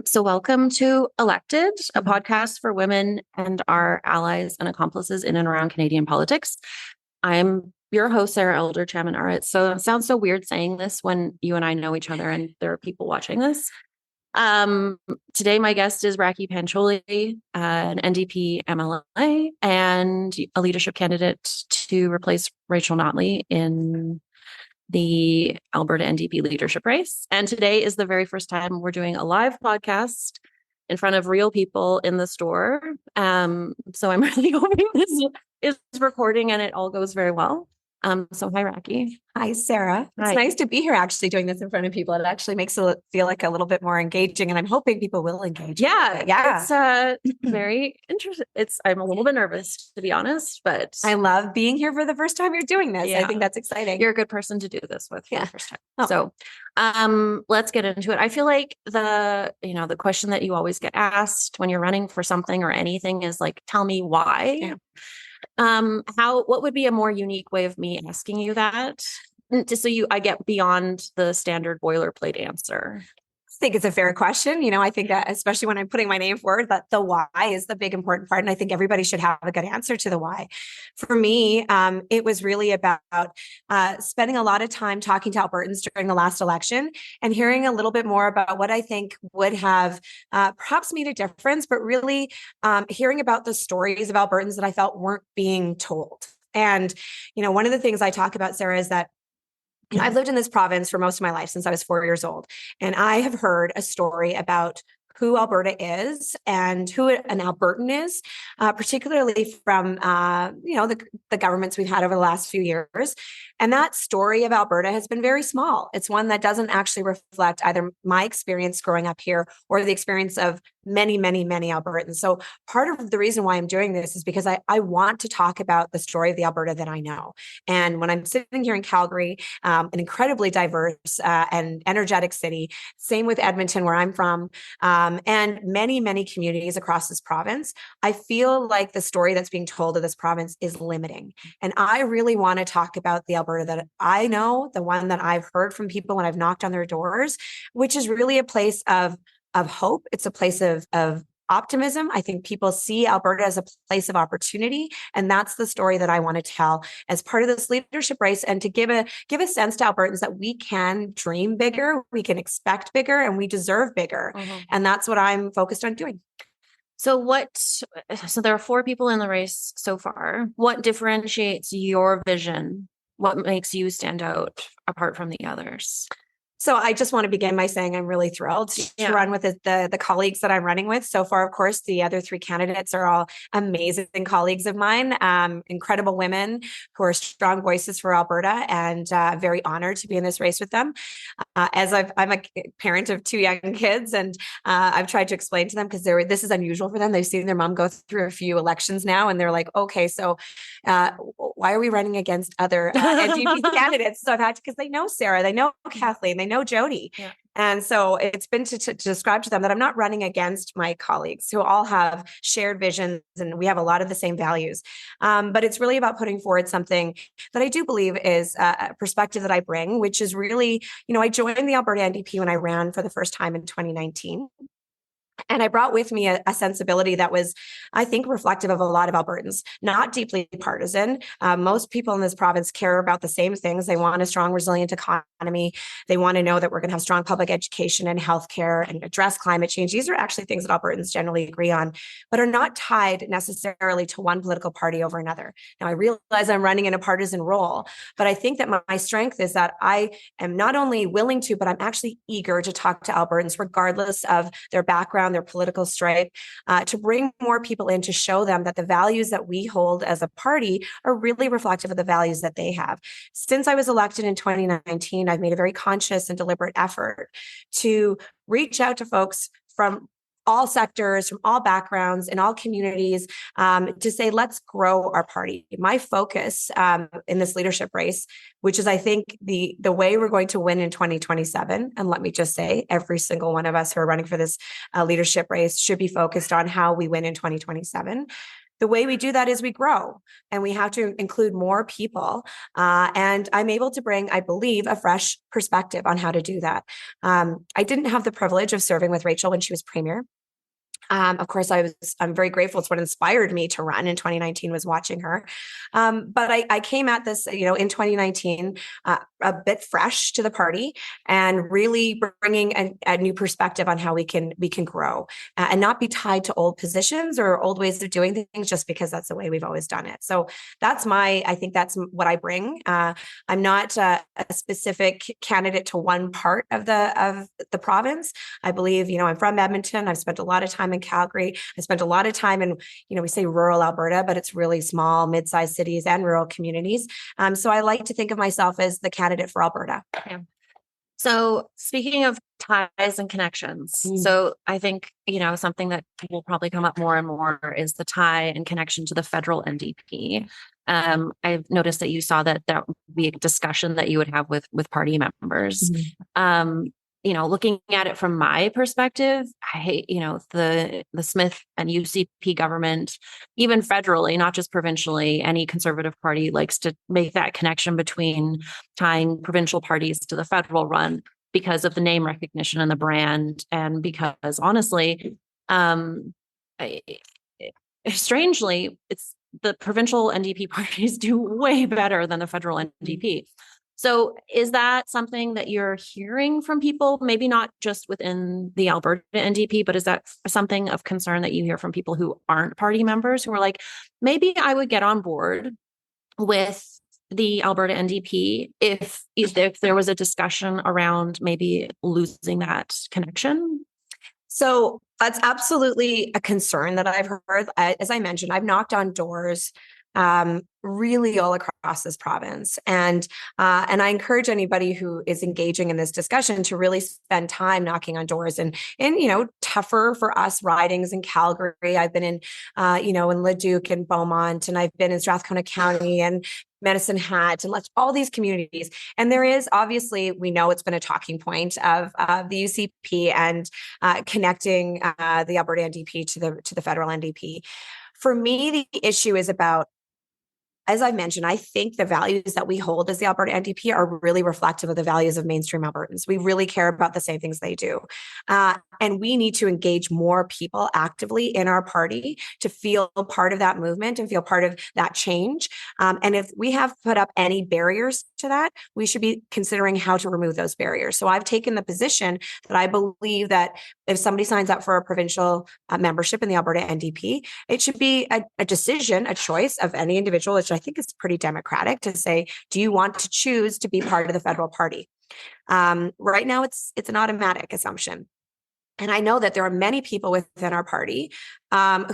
So, welcome to Elected, a podcast for women and our allies and accomplices in and around Canadian politics. I'm your host, Sarah Elder-Chamanara. It sounds so weird saying this when you and I know each other and there are people watching this. Today, my guest is Rakhi Pancholi, an NDP MLA and a leadership candidate to replace Rachel Notley in the Alberta NDP leadership race. And today is the very first time we're doing a live podcast in front of real people in the store. So I'm really hoping this is recording and it all goes very well. So hi, Rakhi. Hi, Sarah. It's nice to be here actually doing this in front of people. It actually makes it feel like a little bit more engaging, and I'm hoping people will engage. Yeah. It's very interesting. I'm a little bit nervous, to be honest, but I love being here for the first time you're doing this. Yeah. I think that's exciting. You're a good person to do this with for the first time. Oh. So let's get into it. I feel like the question that you always get asked when you're running for something or anything is like, tell me why. Yeah. What would be a more unique way of me asking you that? Just so I get beyond the standard boilerplate answer. I think it's a fair question. I think that especially when I'm putting my name forward, that the why is the big important part. And I think everybody should have a good answer to the why. For me, it was really about spending a lot of time talking to Albertans during the last election and hearing a little bit more about what I think would have perhaps made a difference, but really hearing about the stories of Albertans that I felt weren't being told. And, one of the things I talk about, Sarah, is that I've lived in this province for most of my life since I was 4 years old. And I have heard a story about who Alberta is and who an Albertan is, particularly from, the governments we've had over the last few years. And that story of Alberta has been very small. It's one that doesn't actually reflect either my experience growing up here or the experience of many, many, many Albertans. So part of the reason why I'm doing this is because I want to talk about the story of the Alberta that I know. And when I'm sitting here in Calgary, an incredibly diverse and energetic city, same with Edmonton, where I'm from, and many, many communities across this province, I feel like the story that's being told of this province is limiting. And I really want to talk about the Alberta that I know, the one that I've heard from people when I've knocked on their doors, which is really a place of hope. It's a place of optimism. I think people see Alberta as a place of opportunity. And that's the story that I want to tell as part of this leadership race, and to give a sense to Albertans that we can dream bigger, we can expect bigger, and we deserve bigger. Mm-hmm. And that's what I'm focused on doing. So there are 4 people in the race so far. What differentiates your vision? What makes you stand out apart from the others? So I just want to begin by saying I'm really thrilled to run with the colleagues that I'm running with. So far, of course, the other 3 candidates are all amazing colleagues of mine, incredible women who are strong voices for Alberta, and very honored to be in this race with them. I'm a parent of 2 young kids, and I've tried to explain to them, because this is unusual for them. They've seen their mom go through a few elections now, and they're like, okay, so why are we running against other NDP candidates? So I've had to, because they know Sarah, they know Kathleen, they know Jody. Yeah. And so it's been to describe to them that I'm not running against my colleagues who all have shared visions, and we have a lot of the same values. But it's really about putting forward something that I do believe is a perspective that I bring, which is really, I joined the Alberta NDP when I ran for the first time in 2019. And I brought with me a sensibility that was, I think, reflective of a lot of Albertans, not deeply partisan. Most people in this province care about the same things. They want a strong, resilient economy. They want to know that we're going to have strong public education and healthcare and address climate change. These are actually things that Albertans generally agree on, but are not tied necessarily to one political party over another. Now, I realize I'm running in a partisan role, but I think that my strength is that I am not only willing to, but I'm actually eager to talk to Albertans, regardless of their background, their political stripe, to bring more people in, to show them that the values that we hold as a party are really reflective of the values that they have. Since I was elected in 2019, I've made a very conscious and deliberate effort to reach out to folks from all sectors, from all backgrounds, in all communities, to say, let's grow our party. My focus in this leadership race, which is, I think, the way we're going to win in 2027, and let me just say, every single one of us who are running for this leadership race should be focused on how we win in 2027. the way we do that is we grow, and we have to include more people. And I'm able to bring, I believe, a fresh perspective on how to do that. I didn't have the privilege of serving with Rachel when she was premier. Of course, I'm very grateful. It's what inspired me to run in 2019 was watching her. But I came at this, in 2019, a bit fresh to the party, and really bringing a new perspective on how we can grow, and not be tied to old positions or old ways of doing things just because that's the way we've always done it. So I think that's what I bring. I'm not a specific candidate to one part of the province. I believe, I'm from Edmonton. I've spent a lot of time in Calgary. I spent a lot of time in, we say rural Alberta, but it's really small, mid-sized cities and rural communities. So I like to think of myself as the candidate for Alberta. Yeah. So speaking of ties and connections, so I think, something that will probably come up more and more is the tie and connection to the federal NDP. I've noticed that you saw that would be a discussion that you would have with party members. Looking at it from my perspective, I hate, the Smith and UCP government, even federally, not just provincially, any conservative party likes to make that connection between tying provincial parties to the federal run because of the name recognition and the brand. And because honestly, strangely, it's the provincial NDP parties do way better than the federal NDP. So is that something that you're hearing from people, maybe not just within the Alberta NDP, but is that something of concern that you hear from people who aren't party members, who are like, maybe I would get on board with the Alberta NDP if there was a discussion around maybe losing that connection? So that's absolutely a concern that I've heard. As I mentioned, I've knocked on doors really all across this province. And I encourage anybody who is engaging in this discussion to really spend time knocking on doors and tougher for us ridings in Calgary. I've been in, in Leduc and Beaumont, and I've been in Strathcona County and Medicine Hat and all these communities. And there is obviously, we know it's been a talking point of the UCP and connecting the Alberta NDP to the federal NDP. For me, the issue is about, as I mentioned, I think the values that we hold as the Alberta NDP are really reflective of the values of mainstream Albertans. We really care about the same things they do. And we need to engage more people actively in our party to feel part of that movement and feel part of that change. And if we have put up any barriers to that, we should be considering how to remove those barriers. So I've taken the position that I believe that if somebody signs up for a provincial membership in the Alberta NDP, it should be a decision, a choice of any individual, which I think is pretty democratic, to say, do you want to choose to be part of the federal party? Right now, it's an automatic assumption. And I know that there are many people within our party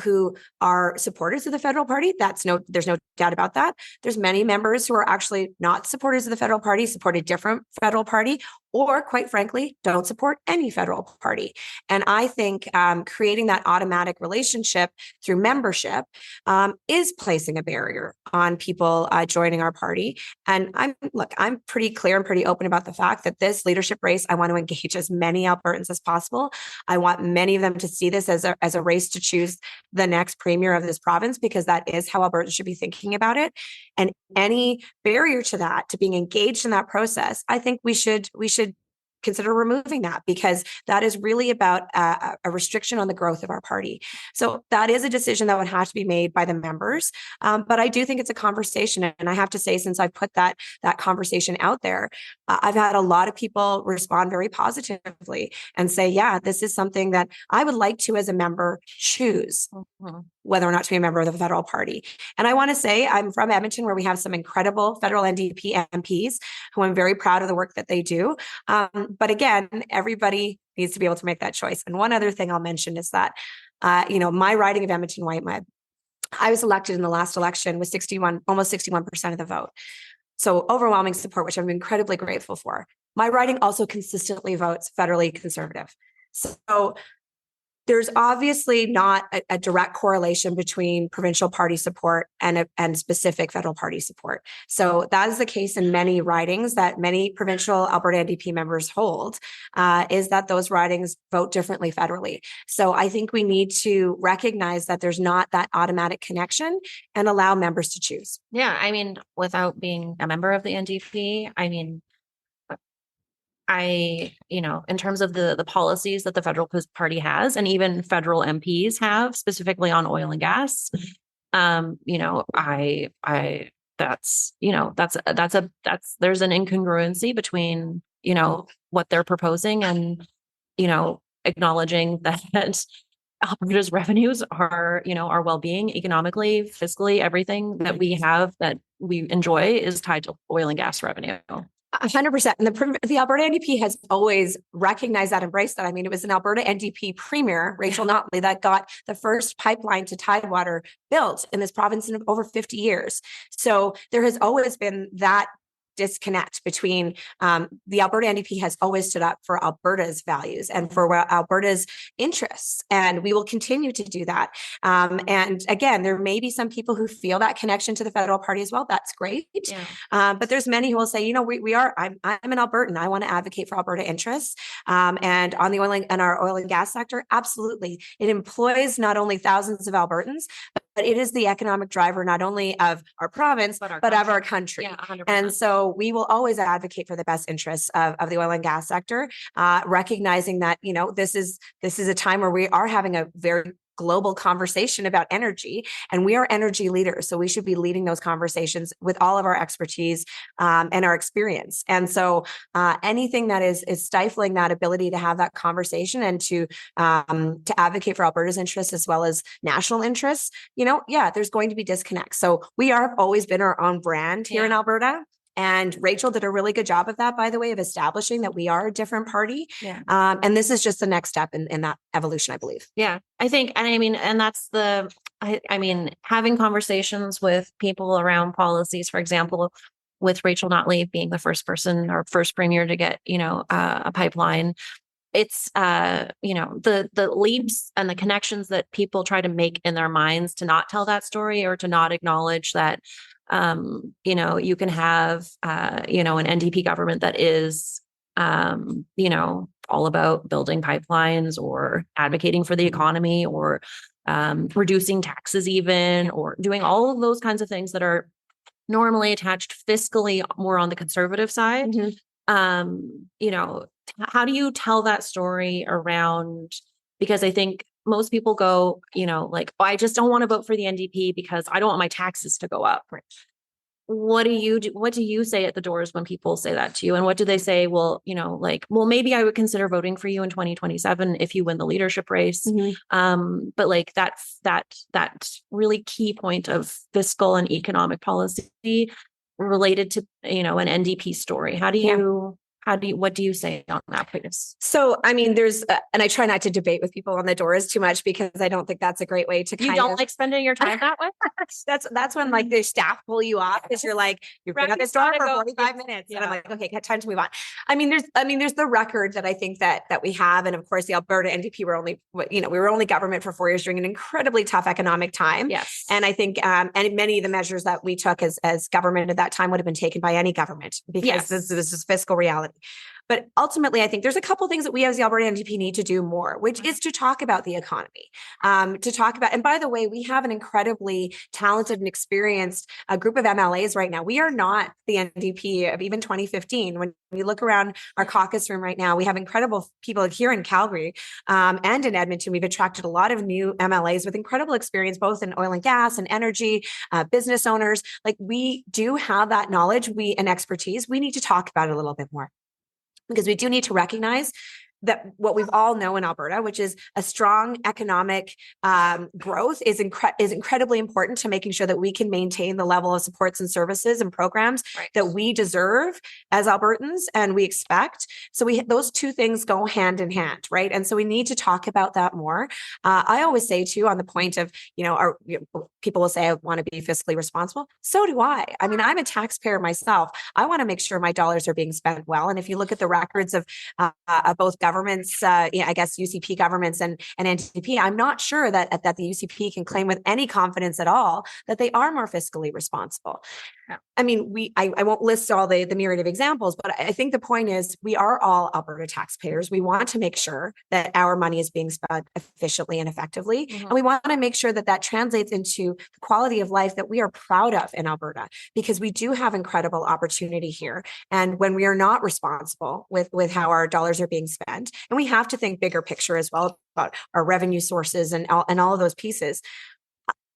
who are supporters of the federal party. There's no doubt about that. There's many members who are actually not supporters of the federal party, support a different federal party, or quite frankly, don't support any federal party. And I think creating that automatic relationship through membership is placing a barrier on people joining our party. And I'm pretty clear and pretty open about the fact that this leadership race, I want to engage as many Albertans as possible. I want many of them to see this as a race to choose the next premier of this province, because that is how Albertans should be thinking about it. And any barrier to that, to being engaged in that process, I think we should consider removing that, because that is really about a restriction on the growth of our party. So that is a decision that would have to be made by the members. But I do think it's a conversation. And I have to say, since I've put that conversation out there, I've had a lot of people respond very positively and say, yeah, this is something that I would like to, as a member, choose whether or not to be a member of the federal party. And I want to say, I'm from Edmonton, where we have some incredible federal NDP MPs who I'm very proud of the work that they do. But again, everybody needs to be able to make that choice. And one other thing I'll mention is that, my riding of Edmonton White Mud, I was elected in the last election with almost 61% of the vote. So overwhelming support, which I'm incredibly grateful for. My riding also consistently votes federally conservative. So There's obviously not a direct correlation between provincial party support and specific federal party support. So that is the case in many ridings that many provincial Alberta NDP members hold, is that those ridings vote differently federally. So I think we need to recognize that there's not that automatic connection and allow members to choose. Yeah, I mean, without being a member of the NDP, I mean, in terms of the policies that the federal party has and even federal MPs have specifically on oil and gas, there's an incongruency between, what they're proposing and, acknowledging that Alberta's revenues are, our well-being economically, fiscally, everything that we have that we enjoy is tied to oil and gas revenue. 100%. And the Alberta NDP has always recognized that, embraced that. I mean, it was an Alberta NDP premier, Rachel Notley, that got the first pipeline to Tidewater built in this province in over 50 years. So there has always been that disconnect between the Alberta NDP has always stood up for Alberta's values and for Alberta's interests, and we will continue to do that. And again, there may be some people who feel that connection to the federal party as well. That's great. Yeah. But there's many who will say, I'm an Albertan. I want to advocate for Alberta interests. And on the our oil and gas sector, absolutely. It employs not only thousands of Albertans, but it is the economic driver, not only of our province, but of our country. Yeah, 100%. And so we will always advocate for the best interests of the oil and gas sector, recognizing that, this is a time where we are having a very global conversation about energy, and we are energy leaders. So we should be leading those conversations with all of our expertise and our experience. And so anything that is stifling that ability to have that conversation and to advocate for Alberta's interests as well as national interests, there's going to be disconnects. So we have always been our own brand here in Alberta. And Rachel did a really good job of that, by the way, of establishing that we are a different party. Yeah. And this is just the next step in that evolution, I believe. Yeah, I think, and that's having conversations with people around policies, for example, with Rachel Notley being the first person or first premier to get, a pipeline. It's, the leaps and the connections that people try to make in their minds to not tell that story or to not acknowledge that, you can have, an NDP government that is, all about building pipelines or advocating for the economy or reducing taxes even, or doing all of those kinds of things that are normally attached fiscally more on the conservative side. Mm-hmm. How do you tell that story around, because I think most people go, I just don't want to vote for the NDP because I don't want my taxes to go up. Right. What do you do? What do you say at the doors when people say that to you? And what do they say? Well, maybe I would consider voting for you in 2027 if you win the leadership race. Mm-hmm. But that really key point of fiscal and economic policy related to, an NDP story. What do you say on that, please? So, there's, and I try not to debate with people on the doors too much because I don't think that's a great way to You don't like spending your time that way? That's when the staff pull you off because you're you've been at this door for 45 minutes. Yeah. And I'm like, okay, time to move on. There's the record that I think that we have. And of course, the Alberta NDP we were only government for 4 years during an incredibly tough economic time. Yes. And I think, and many of the measures that we took as government at that time would have been taken by any government because this is fiscal reality. But ultimately, I think there's a couple of things that we as the Alberta NDP need to do more, which is to talk about the economy, and by the way, we have an incredibly talented and experienced group of MLAs right now. We are not the NDP of even 2015. When we look around our caucus room right now, we have incredible people here in Calgary and in Edmonton. We've attracted a lot of new MLAs with incredible experience, both in oil and gas and energy, business owners. We do have that knowledge and expertise. We need to talk about it a little bit more. Because we do need to recognize that what we all know in Alberta, which is a strong economic growth, is incredibly important to making sure that we can maintain the level of supports and services and programs that we deserve as Albertans and we expect. So those two things go hand in hand, right? And so we need to talk about that more. I always say too, on the point of, people will say I want to be fiscally responsible. So do I. I'm a taxpayer myself. I want to make sure my dollars are being spent well. And if you look at the records of both government governments, I guess UCP governments and NDP, I'm not sure that the UCP can claim with any confidence at all that they are more fiscally responsible. Yeah. I mean, I won't list all the myriad of examples, but I think the point is we are all Alberta taxpayers. We want to make sure that our money is being spent efficiently and effectively. And we want to make sure that that translates into the quality of life that we are proud of in Alberta, because we do have incredible opportunity here. And when we are not responsible with how our dollars are being spent, and we have to think bigger picture as well about our revenue sources and all of those pieces,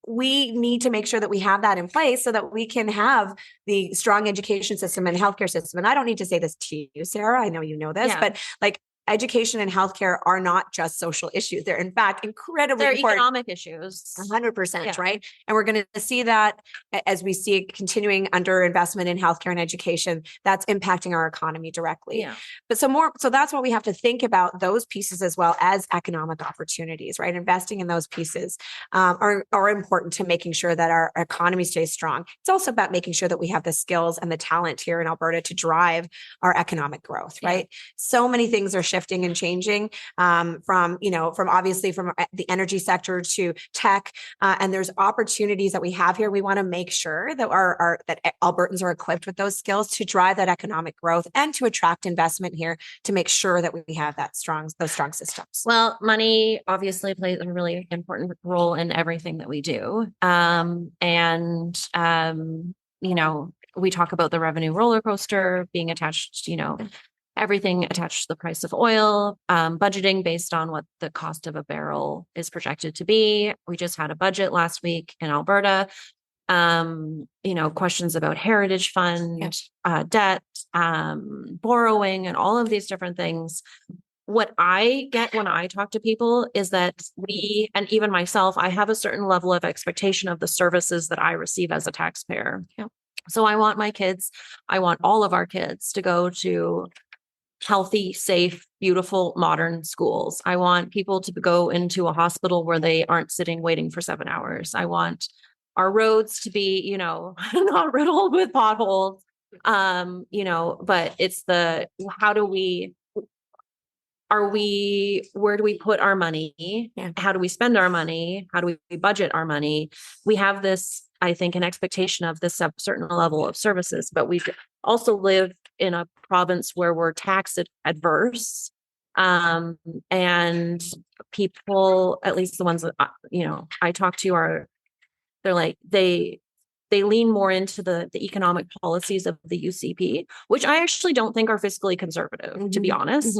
we need to make sure that we have that in place so that we can have the strong education system and healthcare system. And I don't need to say this to you, Sarah. I know you know this, but like education and healthcare are not just social issues. They're in fact incredibly important. They're economic issues. 100%, right? And we're going to see that as we see continuing underinvestment in healthcare and education, that's impacting our economy directly. Yeah. But so that's what we have to think about, those pieces as well as economic opportunities, right? Investing in those pieces are important to making sure that our economy stays strong. It's also about making sure that we have the skills and the talent here in Alberta to drive our economic growth, right? So many things are shifting and changing from obviously from the energy sector to tech, and there's opportunities that we have here. We want to make sure that that Albertans are equipped with those skills to drive that economic growth and to attract investment here to make sure that we have those strong systems. Well, money obviously plays a really important role in everything that we do, we talk about the revenue roller coaster being attached, everything attached to the price of oil, budgeting based on what the cost of a barrel is projected to be. We just had a budget last week in Alberta. Questions about heritage fund, debt, borrowing, and all of these different things. What I get when I talk to people is that we, and even myself, I have a certain level of expectation of the services that I receive as a taxpayer. Yeah. So I want all of our kids to go to healthy, safe, beautiful, modern schools. I want people to go into a hospital where they aren't sitting waiting for 7 hours. I want our roads to be, not riddled with potholes. But it's where do we put our money? Yeah. How do we spend our money? How do we budget our money? We have this, I think, an expectation of this certain level of services, but we also live in a province where we're tax adverse. And people, at least the ones that, I talk to they're like, they lean more into the economic policies of the UCP, which I actually don't think are fiscally conservative, to be honest.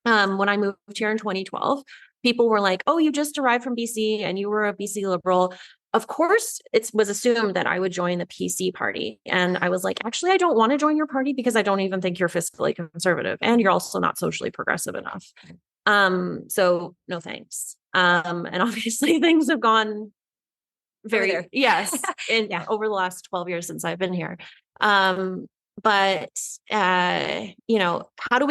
When I moved here in 2012, people were like, oh, you just arrived from BC and you were a BC Liberal. Of course, it was assumed that I would join the PC party. And I was like, actually, I don't want to join your party because I don't even think you're fiscally conservative. And you're also not socially progressive enough. So no thanks. And obviously things have gone over the last 12 years since I've been here. But what do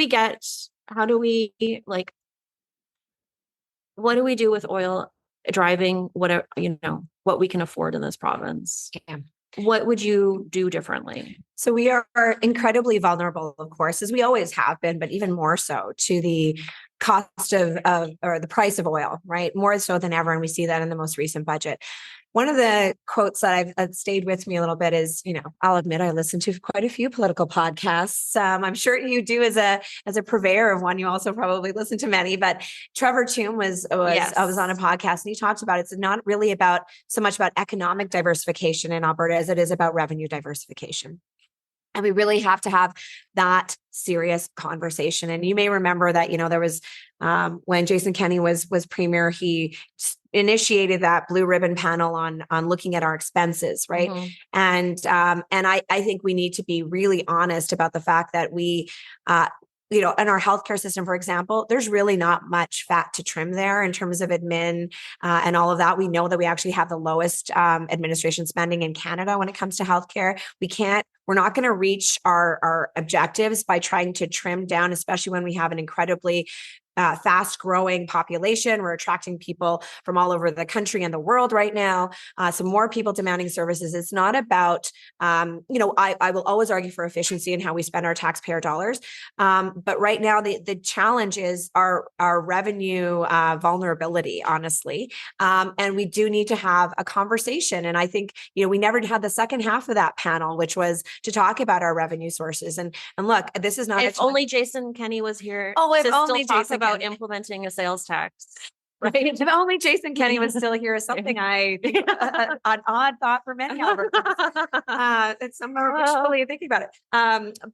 we do with oil driving what we can afford in this province? Yeah. What would you do differently? So we are incredibly vulnerable, of course, as we always have been, but even more so to the cost of or the price of oil, right? More so than ever. And we see that in the most recent budget. One of the quotes that I've stayed with me a little bit is, I'll admit I listen to quite a few political podcasts. I'm sure you do as a purveyor of one. You also probably listen to many, but Trevor Toome was on a podcast and he talks about it's not really so much about economic diversification in Alberta as it is about revenue diversification. And we really have to have that serious conversation. And you may remember that, there was when Jason Kenney was premier, he initiated that blue ribbon panel on looking at our expenses, right? And I think we need to be really honest about the fact that we in our healthcare system, for example, there's really not much fat to trim there in terms of admin and all of that. We know that we actually have the lowest administration spending in Canada when it comes to healthcare. We're not going to reach our objectives by trying to trim down, especially when we have an incredibly fast growing population. We're attracting people from all over the country and the world right now. So more people demanding services. It's not about, I will always argue for efficiency and how we spend our taxpayer dollars. But right now, the challenge is our revenue vulnerability, honestly. And we do need to have a conversation. And I think, we never had the second half of that panel, which was to talk about our revenue sources. And look, this is not. If only Jason Kenney was here. Oh, if to only still talk Jason about Kenney. Implementing a sales tax. Right. If only Jason Kenney was still here is something I think an odd thought for many Albertans. It's somewhere wishfully thinking about it.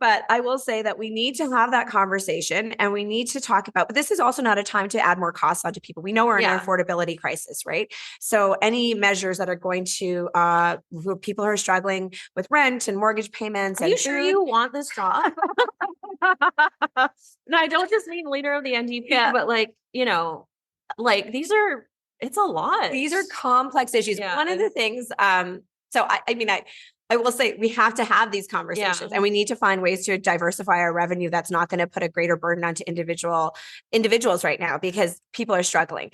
But I will say that we need to have that conversation and we need to talk about, but this is also not a time to add more costs onto people. We know we're in an affordability crisis, right? So any measures that are going to, people who are struggling with rent and mortgage payments. Are you sure you want this job? No, I don't just mean leader of the NDP, but it's a lot. These are complex issues. Yeah. One of the things, I will say we have to have these conversations and we need to find ways to diversify our revenue that's not going to put a greater burden onto individuals right now because people are struggling.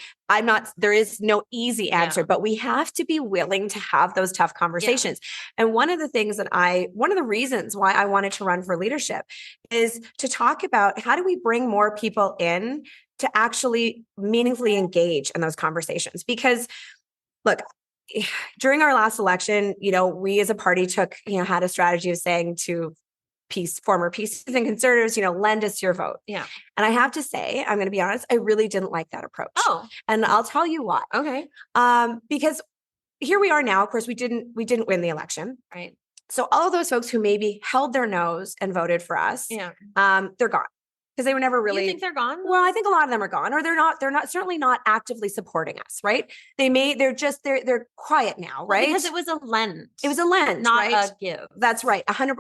There is no easy answer, but we have to be willing to have those tough conversations. Yeah. And one of the reasons why I wanted to run for leadership is to talk about how do we bring more people in to actually meaningfully engage in those conversations? Because look, during our last election, we as a party had a strategy of saying to former PCs and conservatives, lend us your vote. Yeah. And I have to say, I'm going to be honest, I really didn't like that approach. Oh. And I'll tell you why. Okay. Because here we are now, of course, we didn't win the election. Right. So all of those folks who maybe held their nose and voted for us, they're gone. Because they were never really. You think they're gone? Well, I think a lot of them are gone, or they're not certainly not actively supporting us, right? They're quiet now, right? Because it was a lend. It was a lend, not right? a give. That's right. 100.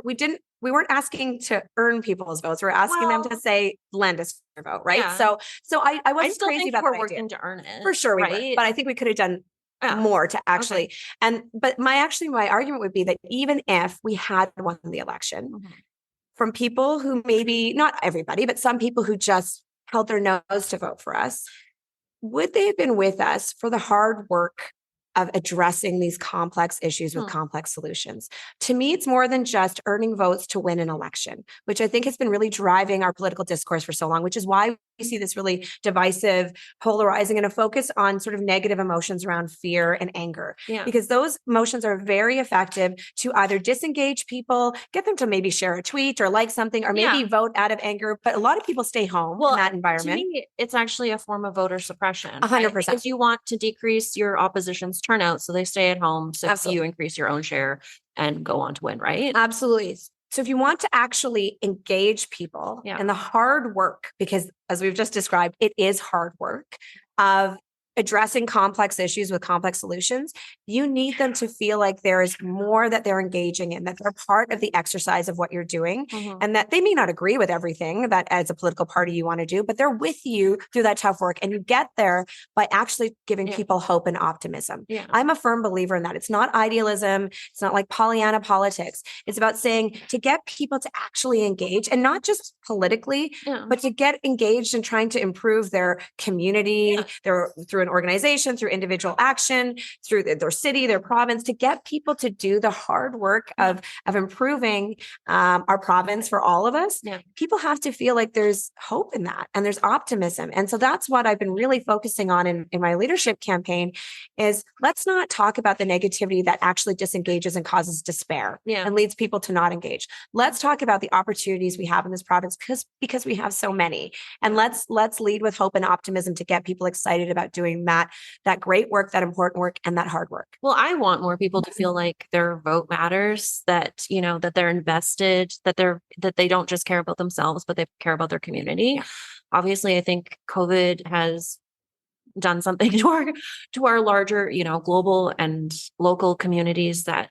We weren't asking to earn people's votes. We were asking them to say, lend us your vote, right? Yeah. So I wasn't crazy about that idea. We're working to earn it. For sure we were. But I think we could have done more to actually, but my argument would be that even if we had won the election, from people who maybe, not everybody, but some people who just held their nose to vote for us, would they have been with us for the hard work of addressing these complex issues with complex solutions? To me, it's more than just earning votes to win an election, which I think has been really driving our political discourse for so long, which is why we see this really divisive, polarizing, and a focus on sort of negative emotions around fear and anger. Yeah. Because those emotions are very effective to either disengage people, get them to maybe share a tweet or like something, or maybe vote out of anger. But a lot of people stay home in that environment. To me, it's actually a form of voter suppression. 100%. Because you want to decrease your opposition's turnout, so they stay at home. So you increase your own share and go on to win, right? Absolutely. So if you want to actually engage people in the hard work, because as we've just described, it is hard work of addressing complex issues with complex solutions, you need them to feel like there is more that they're engaging in, that they're part of the exercise of what you're doing, and that they may not agree with everything that as a political party you want to do, but they're with you through that tough work. And you get there by actually giving people hope and optimism. Yeah. I'm a firm believer in that. It's not idealism. It's not like Pollyanna politics. It's about saying to get people to actually engage, and not just politically, but to get engaged in trying to improve their community, through an organization, through individual action, through their city, their province, to get people to do the hard work of improving our province for all of us. Yeah. People have to feel like there's hope in that and there's optimism. And so that's what I've been really focusing on in my leadership campaign is let's not talk about the negativity that actually disengages and causes despair and leads people to not engage. Let's talk about the opportunities we have in this province because we have so many. And let's lead with hope and optimism to get people excited about doing that great work, that important work, and that hard work. Well, I want more people to feel like their vote matters, that, that they're invested, that they don't just care about themselves, but they care about their community. Yeah. Obviously, I think COVID has done something to our larger, global and local communities that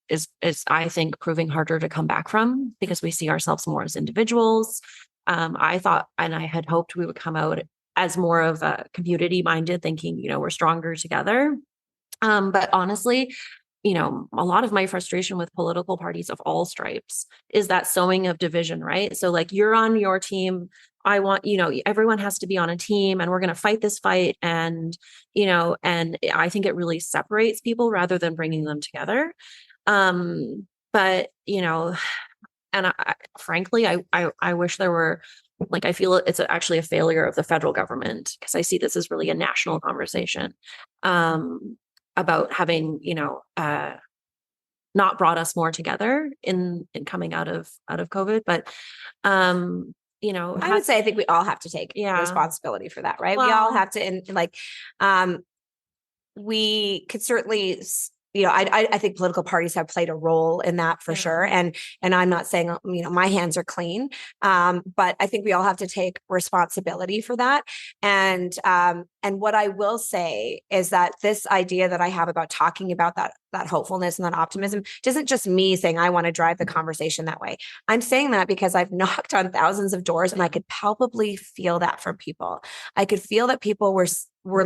is I think proving harder to come back from because we see ourselves more as individuals. I thought, and I had hoped we would come out as more of a community minded, thinking, we're stronger together. But honestly, a lot of my frustration with political parties of all stripes is that sowing of division, right? So like you're on your team. I want, everyone has to be on a team and we're going to fight this fight. And, and I think it really separates people rather than bringing them together. But, and frankly, I wish there were, like, I feel it's actually a failure of the federal government because I see this as really a national conversation about having, not brought us more together in coming out of COVID. But, I would say I think we all have to take responsibility for that, right? Well, we all have to, and we could certainly, I think political parties have played a role in that for sure. And I'm not saying, my hands are clean. But I think we all have to take responsibility for that. And what I will say is that this idea that I have about talking about that hopefulness and that optimism isn't just me saying I want to drive the conversation that way. I'm saying that because I've knocked on thousands of doors and I could palpably feel that from people. I could feel that people were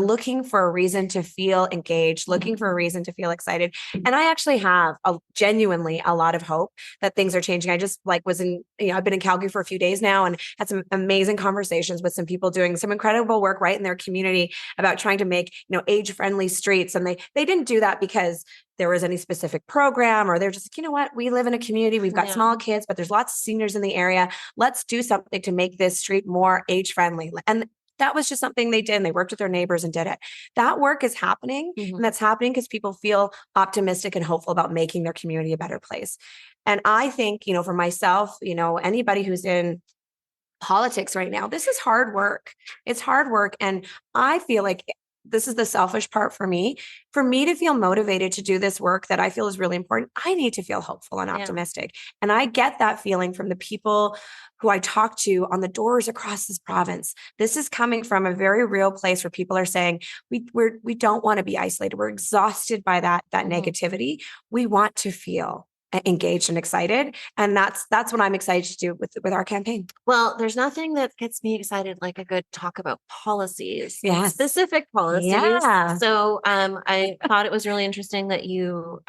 looking for a reason to feel engaged, looking for a reason to feel excited. And I actually have genuinely a lot of hope that things are changing. I just was I've been in Calgary for a few days now and had some amazing conversations with some people doing some incredible work right in their community about trying to make, age-friendly streets. And they didn't do that because there was any specific program, or they're just like, what, we live in a community, we've got small kids, but there's lots of seniors in the area. Let's do something to make this street more age-friendly. And that was just something they did. And they worked with their neighbors and did it. That work is happening. And that's happening because people feel optimistic and hopeful about making their community a better place. And I think, for myself, anybody who's in politics right now, this is hard work. It's hard work. And I feel like this is the selfish part for me to feel motivated to do this work that I feel is really important. I need to feel hopeful and optimistic. And I get that feeling from the people who I talk to on the doors across this province. This is coming from a very real place where people are saying, we don't want to be isolated. We're exhausted by that negativity. We want to feel engaged and excited. And that's what I'm excited to do with our campaign. Well, there's nothing that gets me excited like a good talk about policies, specific policies. Yeah. So I thought it was really interesting that you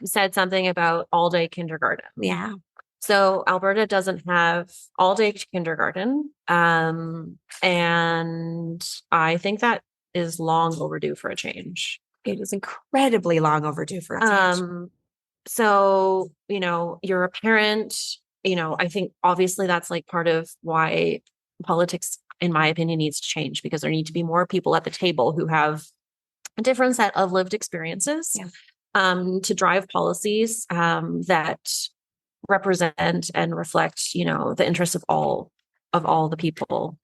said something about all-day kindergarten. Yeah. So Alberta doesn't have all-day kindergarten. And I think that is long overdue for a change. It is incredibly long overdue for a change. So, you're a parent, I think obviously that's like part of why politics, in my opinion, needs to change, because there need to be more people at the table who have a different set of lived experiences to drive policies that represent and reflect, the interests of all the people.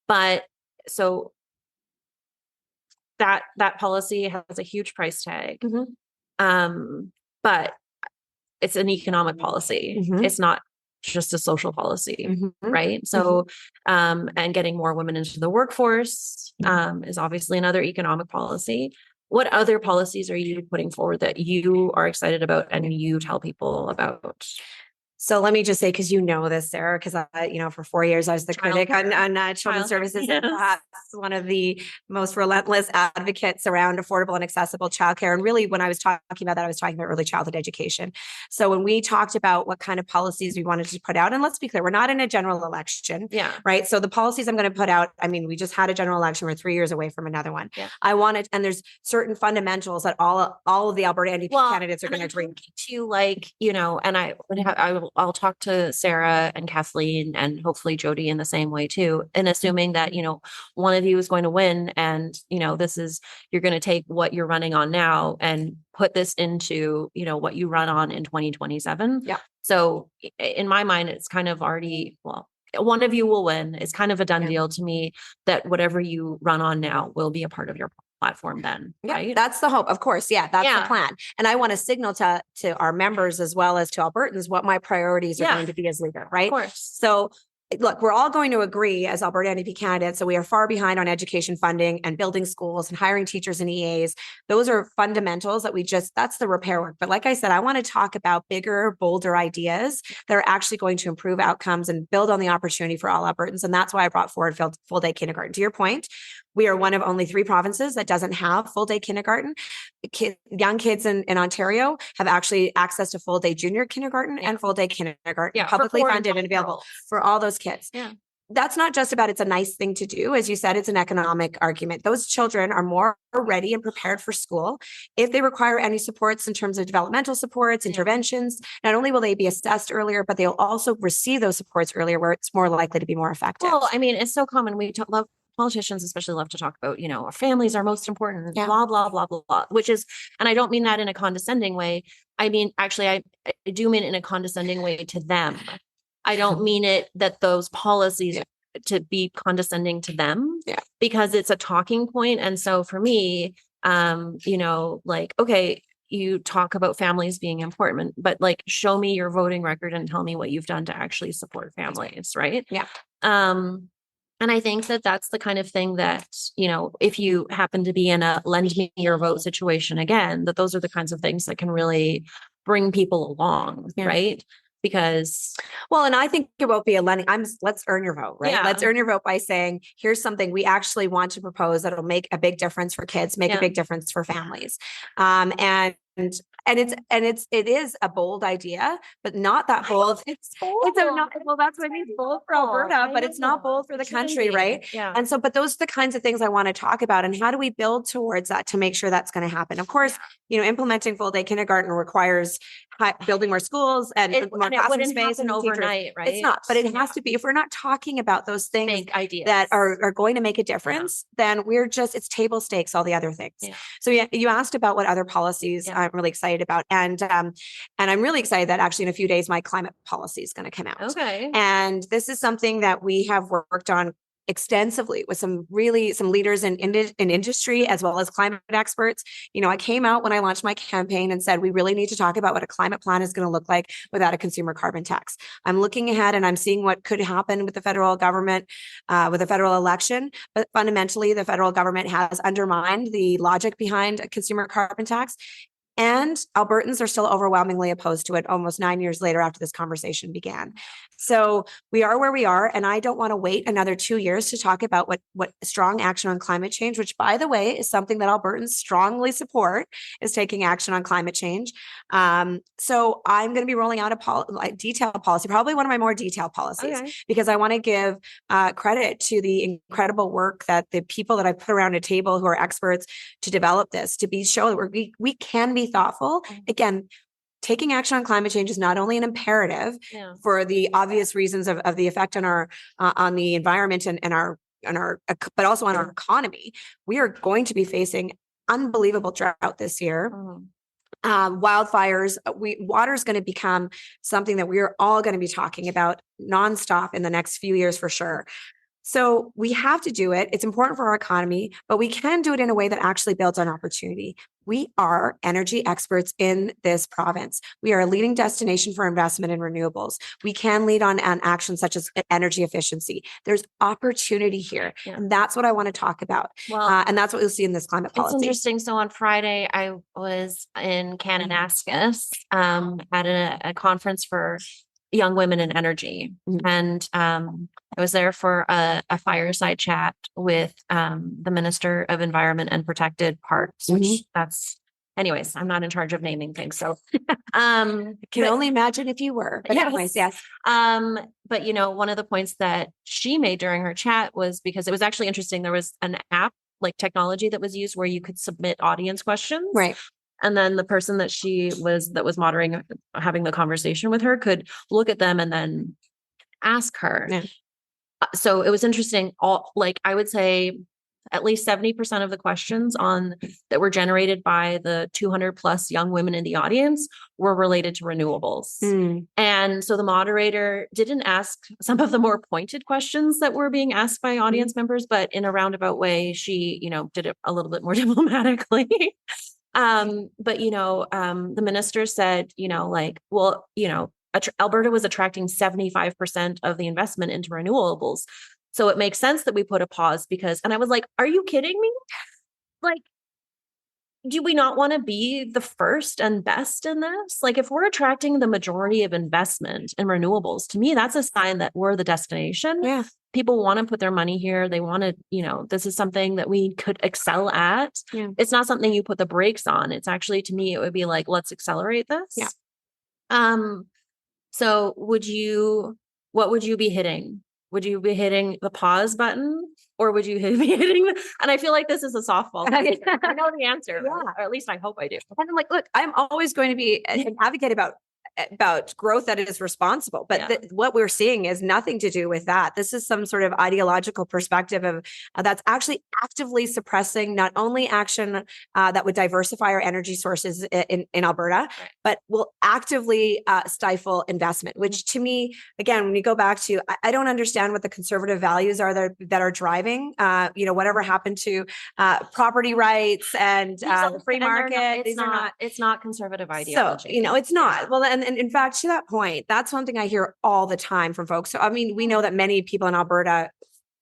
But so that policy has a huge price tag. But it's an economic policy. It's not just a social policy, right? So, and getting more women into the workforce is obviously another economic policy. What other policies are you putting forward that you are excited about and you tell people about? So let me just say, because this, Sarah, because for 4 years I was the critic on children's services. Yes. Perhaps one of the most relentless advocates around affordable and accessible childcare. And really, when I was talking about that, I was talking about early childhood education. So when we talked about what kind of policies we wanted to put out, and let's be clear, we're not in a general election, right? So the policies I'm going to put out, we just had a general election. We're 3 years away from another one. I wanted, and there's certain fundamentals that all of the Alberta NDP candidates are going to agree to, and I'll talk to Sarah and Kathleen and hopefully Jody in the same way too. And assuming that, one of you is going to win and, you're going to take what you're running on now and put this into, what you run on in 2027. Yeah. So in my mind, it's kind of already, one of you will win. It's kind of a done deal to me that whatever you run on now will be a part of your platform then, right? That's the hope. Of course. That's the plan. And I want to signal to our members as well as to Albertans what my priorities are going to be as leader, right? Of course. So look, we're all going to agree as Alberta NDP candidates that we are far behind on education funding and building schools and hiring teachers and EAs. Those are fundamentals that that's the repair work. But like I said, I want to talk about bigger, bolder ideas that are actually going to improve outcomes and build on the opportunity for all Albertans. And that's why I brought forward full day kindergarten. To your point, we are one of only 3 provinces that doesn't have full day kindergarten. young kids in Ontario have actually access to full day junior kindergarten and full day kindergarten, publicly funded and available for all those kids. Yeah. That's not just about it's a nice thing to do. As you said, it's an economic argument. Those children are more ready and prepared for school. If they require any supports in terms of developmental supports, interventions, not only will they be assessed earlier, but they'll also receive those supports earlier where it's more likely to be more effective. Well, I mean, it's so common. Politicians especially love to talk about, our families are most important, blah, blah, blah, blah, blah, which is, and I don't mean that in a condescending way. I mean, actually, I do mean it in a condescending way to them. I don't mean it that those policies to be condescending to them because it's a talking point. And so for me, okay, you talk about families being important, but like, show me your voting record and tell me what you've done to actually support families. Right. Yeah. And I think that that's the kind of thing that, if you happen to be in a lend me your vote situation again, that those are the kinds of things that can really bring people along. Right. Because, well, and I think it won't be a lending. Let's earn your vote, right? Let's earn your vote by saying, here's something we actually want to propose that'll make a big difference for kids, make a big difference for families. It is a bold idea, but not that bold. It's bold. Well, that's what I mean. Bold for Alberta, but it's not bold for the country, right? Yeah. And so, but those are the kinds of things I want to talk about. And how do we build towards that to make sure that's going to happen? Of course, implementing full day kindergarten requires building more schools and more classroom space and overnight, right? It's not, but it has to be. If we're not talking about those things that are going to make a difference, then it's table stakes, all the other things. Yeah. So you asked about what other policies I'm really excited about. And I'm really excited that actually in a few days, my climate policy is going to come out. Okay. And this is something that we have worked on extensively with some leaders in industry as well as climate experts. I came out when I launched my campaign and said, we really need to talk about what a climate plan is going to look like without a consumer carbon tax. I'm looking ahead and I'm seeing what could happen with the federal government, with a federal election. But fundamentally, the federal government has undermined the logic behind a consumer carbon tax. And Albertans are still overwhelmingly opposed to it almost 9 years later after this conversation began. So we are where we are. And I don't want to wait another 2 years to talk about what strong action on climate change, which, by the way, is something that Albertans strongly support, is taking action on climate change. So I'm going to be rolling out a detailed policy, probably one of my more detailed policies, because I want to give credit to the incredible work that the people that I put around a table who are experts to develop this, to show that we can be thoughtful. Again, taking action on climate change is not only an imperative for the obvious reasons of the effect on our on the environment and our but also on our economy. We are going to be facing unbelievable drought this year. Wildfires, water is going to become something that we're all going to be talking about nonstop in the next few years for sure. So we have to do it. It's important for our economy, but we can do it in a way that actually builds on opportunity. We are energy experts in this province. We are a leading destination for investment in renewables. We can lead on actions such as energy efficiency. There's opportunity here. And that's what I want to talk about. Well, and that's what you'll see in this climate policy. It's interesting. So on Friday, I was in Kananaskis at a conference for young women in energy. And I was there for a fireside chat with the Minister of Environment and Protected Parks, which anyways, I'm not in charge of naming things. So can only imagine if you were. But anyways, yes. But one of the points that she made during her chat was, because it was actually interesting, there was an app, like technology, that was used where you could submit audience questions. Right. And then the person that was moderating, having the conversation with her, could look at them and then ask her. Yeah. So it was interesting. I would say at least 70% of the questions that were generated by the 200 plus young women in the audience were related to renewables. And so the moderator didn't ask some of the more pointed questions that were being asked by audience members, but in a roundabout way, she, did it a little bit more diplomatically. But the minister said, Alberta was attracting 75% of the investment into renewables. So it makes sense that we put a pause and I was like, are you kidding me? Like, do we not want to be the first and best in this? Like, if we're attracting the majority of investment in renewables, to me, that's a sign that we're the destination. Yeah. People want to put their money here. They want to, this is something that we could excel at. Yeah. It's not something you put the brakes on. It's actually, to me, it would be like, let's accelerate this. Yeah. So what would you be hitting? Would you be hitting the pause button, or would you be hitting and I feel like this is a softball. I know the answer, Yeah. or at least I hope I do. And I'm like, look, I'm always going to be an advocate about growth that is responsible. But what we're seeing is nothing to do with that. This is some sort of ideological perspective of that's actually actively suppressing not only action that would diversify our energy sources in Alberta, but will actively stifle investment, which to me, again, when you go back to, I don't understand what the conservative values are that are driving, whatever happened to property rights and the free market. It's not conservative ideology. So, it's not. Well, and in fact, to that point, that's one thing I hear all the time from folks. So, I mean, we know that many people in Alberta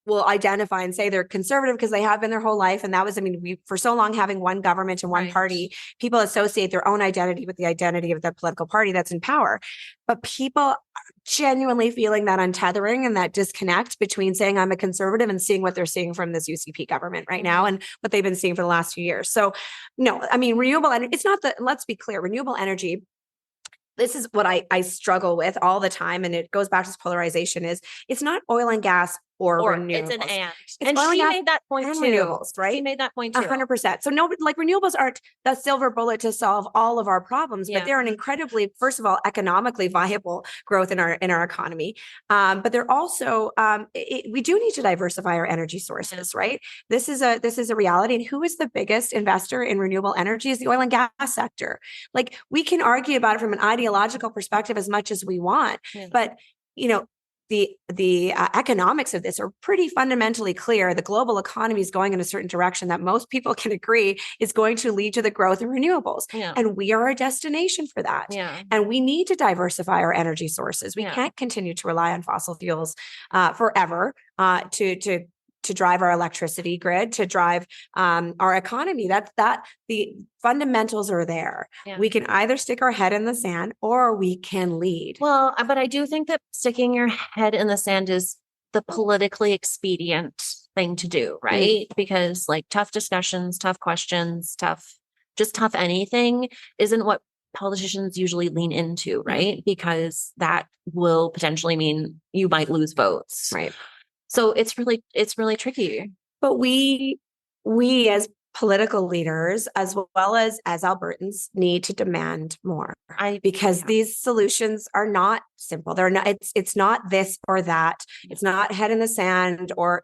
will identify and say they're conservative because they have been their whole life. And that was, we for so long having one government and one party, people associate their own identity with the identity of the political party that's in power. But people are genuinely feeling that untethering and that disconnect between saying I'm a conservative and seeing what they're seeing from this UCP government right now and what they've been seeing for the last few years. So no, renewable energy, it's not that, let's be clear, renewable energy, this is what I struggle with all the time. And it goes back to this polarization is it's not oil and gas or renewables. It's an and. It's and she made that point too. Renewables, right? She made that point too. 100%. So renewables aren't the silver bullet to solve all of our problems, but they're an incredibly, first of all, economically viable growth in our economy. But they're also, we do need to diversify our energy sources, right? This is a reality. And who is the biggest investor in renewable energy is the oil and gas sector. Like, we can argue about it from an ideological perspective as much as we want, but the economics of this are pretty fundamentally clear. The global economy is going in a certain direction that most people can agree is going to lead to the growth in renewables. And we are a destination for that. And we need to diversify our energy sources. We can't continue to rely on fossil fuels forever to drive our electricity grid, to drive our economy. That the fundamentals are there. We can either stick our head in the sand or we can lead. Well, but I do think that sticking your head in the sand is the politically expedient thing to do, right? Because tough discussions, tough questions, tough anything isn't what politicians usually lean into, right? Because that will potentially mean you might lose votes. Right. So it's really tricky. But we as political leaders, as well as Albertans, need to demand more. Because these solutions are not simple. They're not. It's not this or that. It's not head in the sand or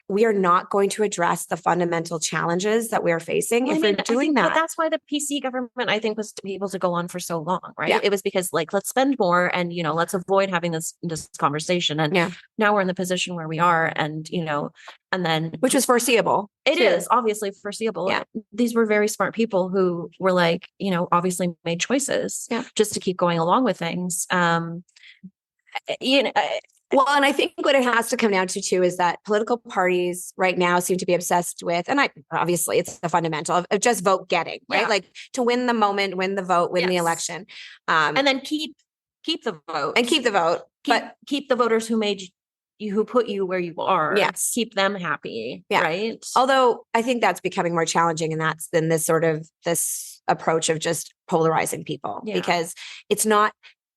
we are not going to address the fundamental challenges that we are facing if we're doing that. But that's why the PC government, I think, was able to go on for so long, right? It was because let's spend more and, let's avoid having this conversation. And now we're in the position where we are and, and then. Which was foreseeable. It is obviously foreseeable. Yeah. These were very smart people who were obviously made choices just to keep going along with things. Well, and I think what it has to come down to too is that political parties right now seem to be obsessed with, and obviously it's the fundamental of just vote getting, right? Like to win the moment, win the vote, win the election, and then keep the vote and keep the vote, but keep the voters who made you, who put you where you are. Yes, keep them happy, right? Although I think that's becoming more challenging, and that's then this approach of just polarizing people because it's not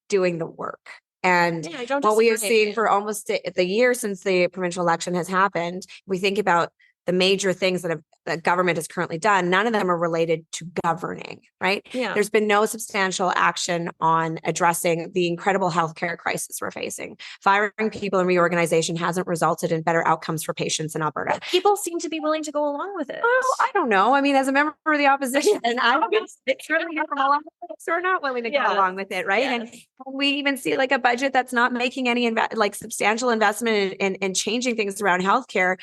doing the work. And what we have seen for almost the year since the provincial election has happened, we think about the major things that the government has currently done. None of them are related to governing, right? There's been no substantial action on addressing the incredible healthcare crisis we're facing. Firing people and reorganization hasn't resulted in better outcomes for patients in Alberta. But people seem to be willing to go along with it. Oh, I don't know. As a member of the opposition, it's really we're not willing to go along with it, right? And we even see a budget that's not making any substantial investment in changing things around healthcare.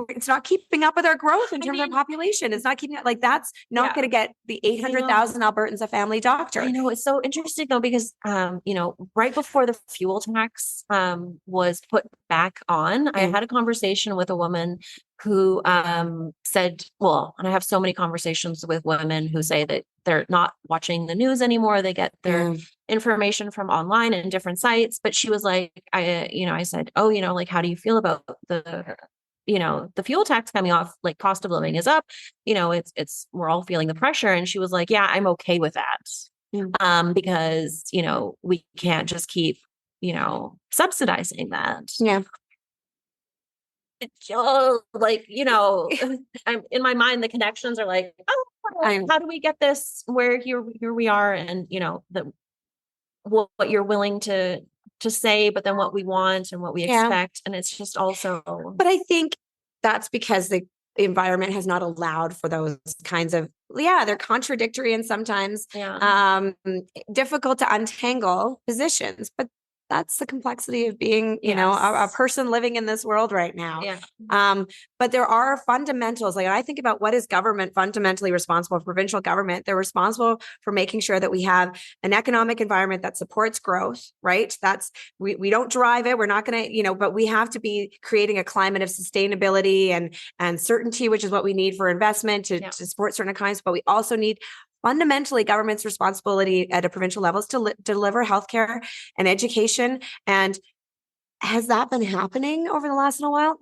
It's not keeping up with our growth in terms of population. It's not keeping up. That's not going to get the 800,000 Albertans a family doctor. I know. It's so interesting though, because, right before the fuel tax was put back on, I had a conversation with a woman who said, well, and I have so many conversations with women who say that they're not watching the news anymore. They get their information from online and different sites. But she was like, I said, oh, like, how do you feel about the fuel tax coming off? Like, cost of living is up, we're all feeling the pressure. And she was like, yeah, I'm okay with that. Because, we can't just keep, subsidizing that. Yeah. Like, I'm in my mind, the connections are like, oh, how do we get this where here we are? And, what you're willing to say, but then what we want and what we expect. And it's just also. But I think that's because the environment has not allowed for those kinds of, they're contradictory and sometimes difficult to untangle positions. But that's the complexity of being, a person living in this world right now. Yeah. But there are fundamentals. Like, I think about what is government fundamentally responsible for. Provincial government, they're responsible for making sure that we have an economic environment that supports growth, right? That's, we don't drive it. We're not going to, but we have to be creating a climate of sustainability and certainty, which is what we need for investment to support certain economies. But we also need fundamentally government's responsibility at a provincial level is to deliver healthcare and education. And has that been happening over the last little while?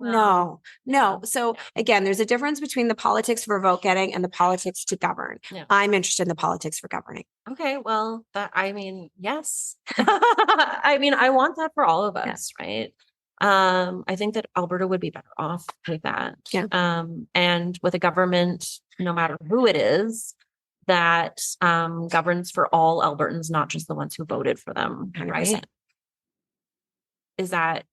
No. So again, there's a difference between the politics for vote getting and the politics to govern. Yeah. I'm interested in the politics for governing. Okay. Well, yes. I want that for all of us, right? I think that Alberta would be better off with that. Yeah. And with a government, no matter who it is, that governs for all Albertans, not just the ones who voted for them. 100%. Right? Is that,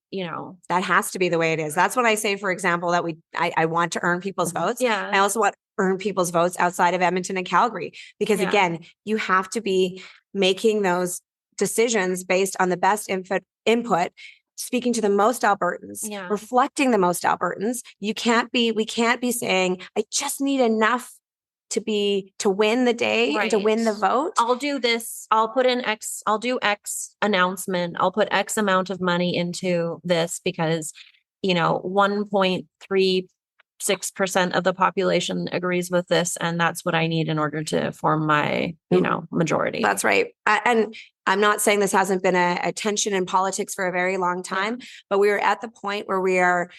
that has to be the way it is. That's what I say, for example, that I want to earn people's votes. Yeah. I also want to earn people's votes outside of Edmonton and Calgary, because again, you have to be making those decisions based on the best input, speaking to the most Albertans, reflecting the most Albertans. We can't be saying, I just need enough to win the day and to win the vote. I'll do this. I'll put in X. I'll do X announcement. I'll put X amount of money into this because, 1.36% of the population agrees with this. And that's what I need in order to form my, majority. That's right. And I'm not saying this hasn't been a tension in politics for a very long time, but we are at the point where we are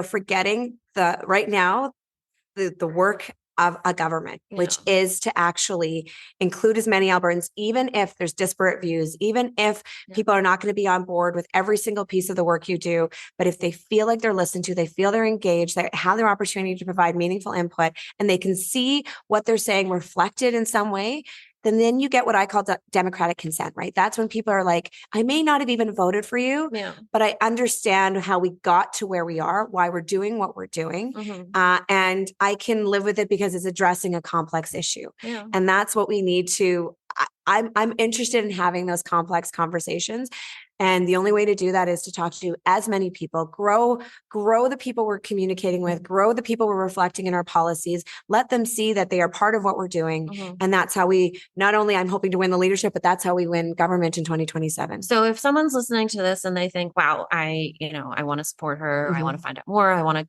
forgetting right now the work of a government, which is to actually include as many Albertans, even if there's disparate views, even if people are not going to be on board with every single piece of the work you do. But if they feel like they're listened to, they feel they're engaged, they have their opportunity to provide meaningful input, and they can see what they're saying reflected in some way, then you get what I call democratic consent, right? That's when people are like, I may not have even voted for you, but I understand how we got to where we are, why we're doing what we're doing. And I can live with it because it's addressing a complex issue. And that's what we need to, I'm interested in having those complex conversations. And the only way to do that is to talk to as many people, grow the people we're communicating with, grow the people we're reflecting in our policies, let them see that they are part of what we're doing. And that's how not only I'm hoping to win the leadership, but that's how we win government in 2027. So if someone's listening to this and they think, wow, I want to support her, I want to find out more, I want to,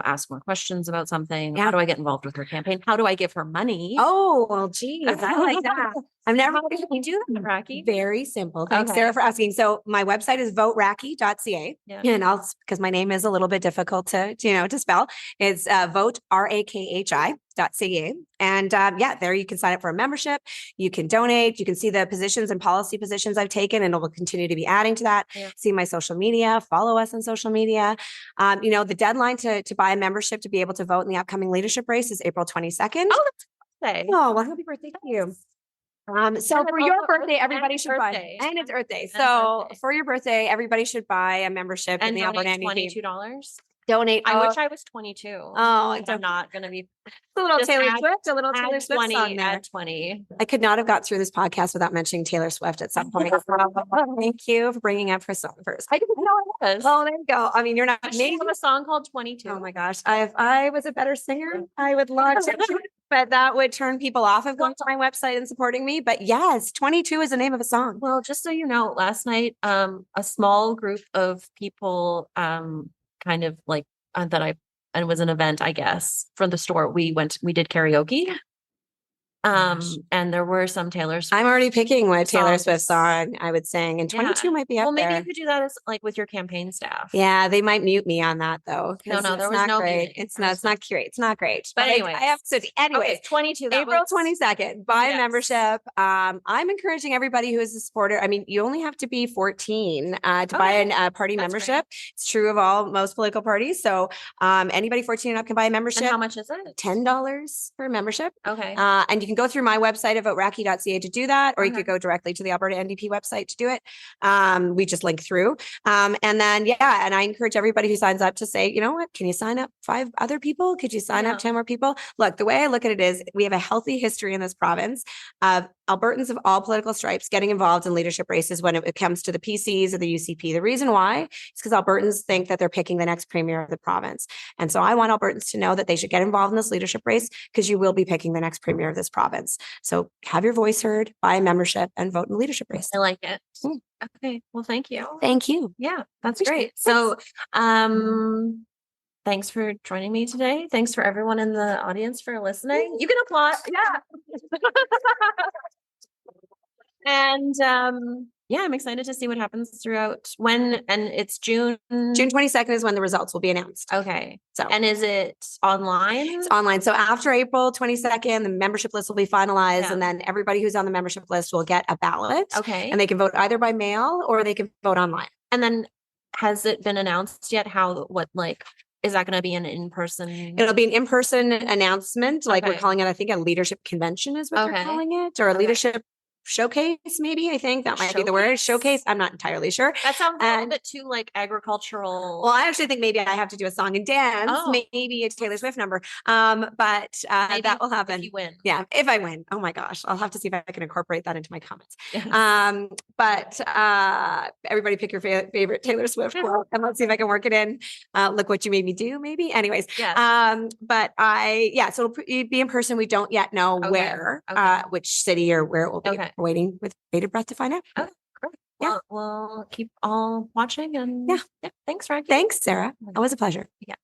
ask more questions about something. How do I get involved with her campaign? How do I give her money? Oh, well, geez, I like that. I've never How do we do that, Rakhi? Very simple. Thanks, Sarah, for asking. So my website is voteraki.ca. And because my name is a little bit difficult to spell, it's voterakhi.ca. And there you can sign up for a membership. You can donate. You can see the positions and policy positions I've taken, and we'll continue to be adding to that. See my social media, follow us on social media. The deadline to buy a membership to be able to vote in the upcoming leadership race is April 22nd. Oh, that's birthday. Oh, well, happy birthday to you. So for your birthday, everybody should buy, and it's Earth Day. So for your birthday, everybody should buy a membership in the Alberta NDP. $22. Donate. I wish I was 22. Oh, I'm not going to be a little Taylor Swift song there. 20. I could not have got through this podcast without mentioning Taylor Swift at some point. Thank you for bringing up her song first. I didn't know it was. Oh, there you go. I mean, you're not name of a song called 22. Oh my gosh. If I was a better singer, I would love to. But that would turn people off of going to my website and supporting me. But yes, 22 is the name of a song. Well, just so you know, last night, a small group of people, kind of like that I and it was an event, I guess, from the store. We did karaoke. And there were some Taylor Swift. I'm already picking what Taylor songs. Swift song I would sing, and 22 might be up maybe there. you could do that as like with your campaign staff. Yeah, they might mute me on that though. No, there was not no great. muting. It's not great. It's not great. But anyway, I have to. Anyways, okay, 22. April 22nd. Buy a membership. I'm encouraging everybody who is a supporter. I mean, you only have to be 14 to buy a party membership. Great. It's true of most political parties. So anybody 14 and up can buy a membership. And how much is it? $10 for a membership. Okay. And you can go through my website at voterakhi.ca to do that, or you could go directly to the Alberta NDP website to do it. We just link through. And then, and I encourage everybody who signs up to say, you know what, can you sign up 5 other people? Could you sign up 10 more people? Look, the way I look at it is we have a healthy history in this province of Albertans of all political stripes getting involved in leadership races when it comes to the PCs or the UCP. The reason why is because Albertans think that they're picking the next premier of the province. And so I want Albertans to know that they should get involved in this leadership race because you will be picking the next premier of this province. So have your voice heard, buy a membership, and vote in the leadership race. I like it. Okay. Well, thank you. Thank you. Yeah, that's great. So, thanks for joining me today. Thanks for everyone in the audience for listening. You can applaud. Yeah. And I'm excited to see what happens throughout and it's June 22nd is when the results will be announced. Okay. So, and is it online? It's online. So after April 22nd, the membership list will be finalized, and then everybody who's on the membership list will get a ballot. Okay. And they can vote either by mail or they can vote online. And then has it been announced yet? Is that going to be an in-person? It'll be an in-person announcement. Like we're calling it, I think a leadership convention is what they're calling it, or a leadership showcase, maybe. I think that might be the word. Showcase. I'm not entirely sure. That sounds a little bit too like agricultural. Well, I actually think maybe I have to do a song and dance, maybe a Taylor Swift number. But that will happen. If you win. Yeah, if I win. Oh my gosh. I'll have to see if I can incorporate that into my comments. Yes. But everybody pick your favorite Taylor Swift quote, and let's see if I can work it in. Look what you made me do, maybe. Anyways. Yes. So it'll be in person. We don't yet know where, which city or where it will be. Okay. We're waiting with bated breath to find out. Oh, great. Yeah. We'll keep all watching and thanks, Rakhi. Thanks, Sarah. Always a pleasure. Yeah.